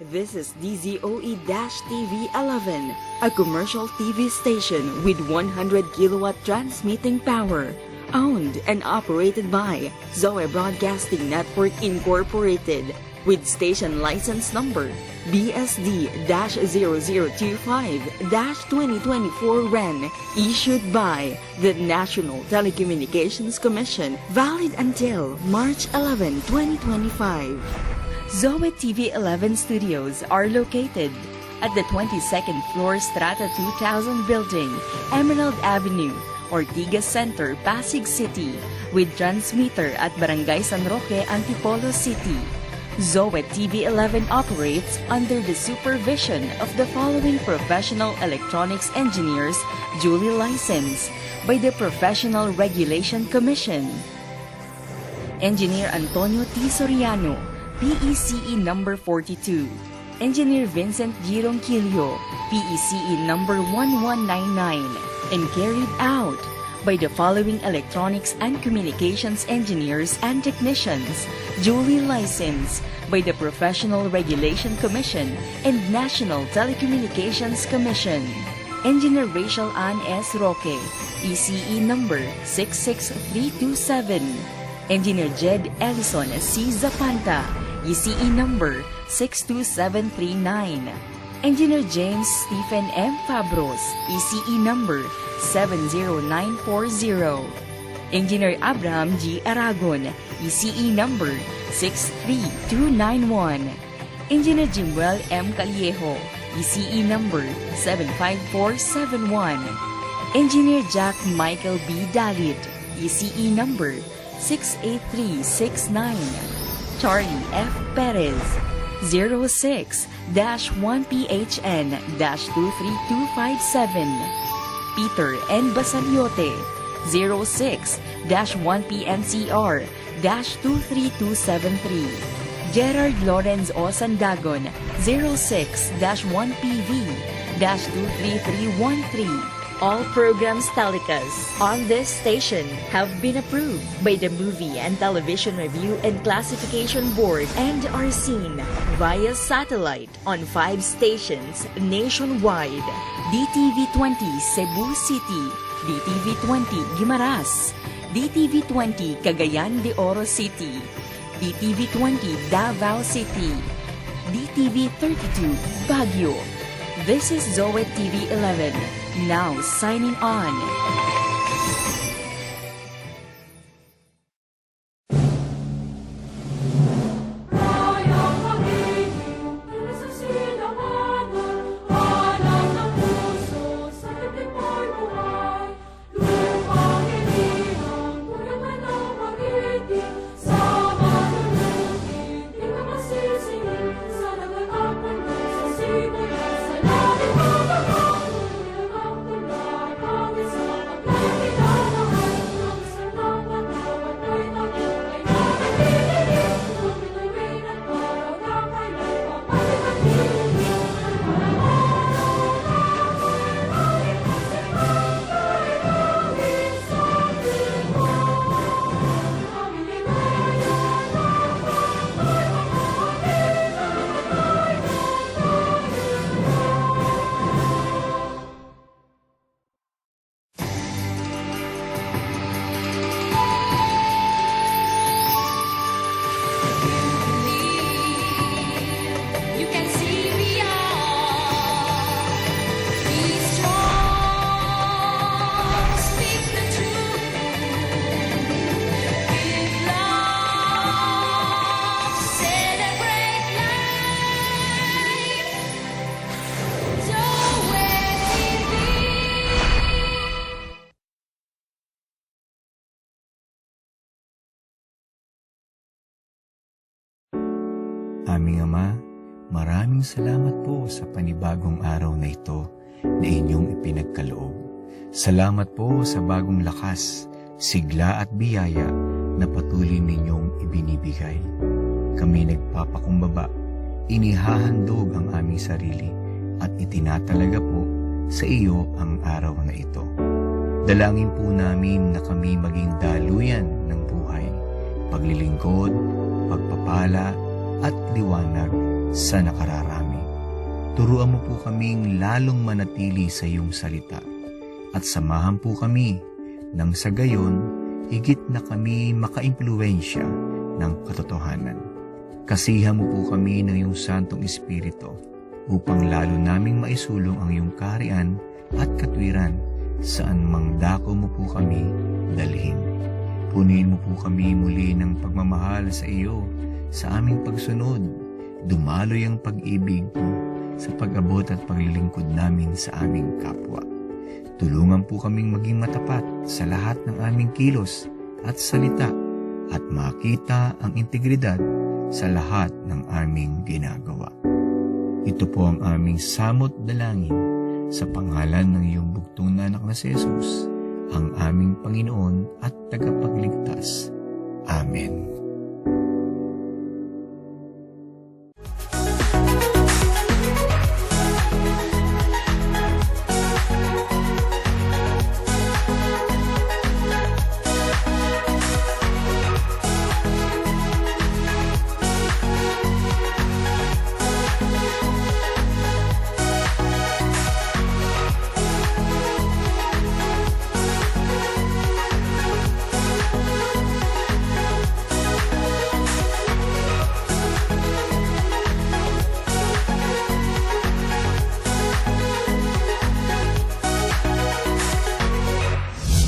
This is DZOE-TV 11, a commercial TV station with 100 kilowatt transmitting power, owned and operated by Zoe Broadcasting Network Incorporated, with station license number BSD-0025-2024 REN, issued by the National Telecommunications Commission, valid until March 11, 2025. Zoe TV 11 studios are located at the 22nd floor Strata 2000 building, Emerald Avenue, Ortigas Center, Pasig City, with transmitter at Barangay San Roque, Antipolo City. Zoe TV 11 operates under the supervision of the following professional electronics engineers duly licensed by the Professional Regulation Commission. Engineer Antonio T. Soriano, PECE number 42. Engineer Vincent G. Ronquillo, PECE number 1199, and carried out by the following electronics and communications engineers and technicians, duly licensed by the Professional Regulation Commission and National Telecommunications Commission. Engineer Rachel Ann S. Roque, PCE number 66327. Engineer Jed Ellison C. Zapanta, ECE number 62739. Engineer James Stephen M. Fabros, ECE number 70940. Engineer Abraham G. Aragon, ECE number 63291. Engineer Jimuel M. Callejo, ECE number 75471. Engineer Jack Michael B. Dalit, ECE number 68369. Charlie F. Perez, 06-1PHN-23257. Peter N. Basaliote, 06-1PNCR-23273. Gerard Lawrence O. Sandagon, 06-1PV-23313. All programs telecast on this station have been approved by the Movie and Television Review and Classification Board and are seen via satellite on 5 stations nationwide: DTV20 Cebu City, DTV20 Guimaras, DTV20 Cagayan de Oro City, DTV20 Davao City, DTV32 Baguio. This is Zoe TV 11, now signing on. Aming Ama, maraming salamat po sa panibagong araw na ito na inyong ipinagkaloob. Salamat po sa bagong lakas, sigla at biyaya na patuloy ninyong ibinibigay. Kami nagpapakumbaba, inihahandog ang aming sarili at itinatalaga po sa iyo ang araw na ito. Dalangin po namin na kami maging daluyan ng buhay, paglilingkod, pagpapala at liwanag sa nakararami. Turuan mo po kaming lalong manatili sa iyong salita at samahan po kami nang sa gayon higit na kami makaimpluwensya ng katotohanan. Kasihan mo po kami ng iyong Santong Espiritu upang lalo naming maisulong ang iyong kaharian at katwiran saan mang dako mo po kami dalhin. Punuin mo po kami muli ng pagmamahal sa iyo sa aming pagsunod. Dumaloy ang pag-ibig mo sa pag-abot at paglilingkod namin sa aming kapwa. Tulungan po kaming maging matapat sa lahat ng aming kilos at salita at makita ang integridad sa lahat ng aming ginagawa. Ito po ang aming samot dalangin sa pangalan ng iyong bugtong na anak na si Jesus, ang aming Panginoon at tagapagligtas. Amen.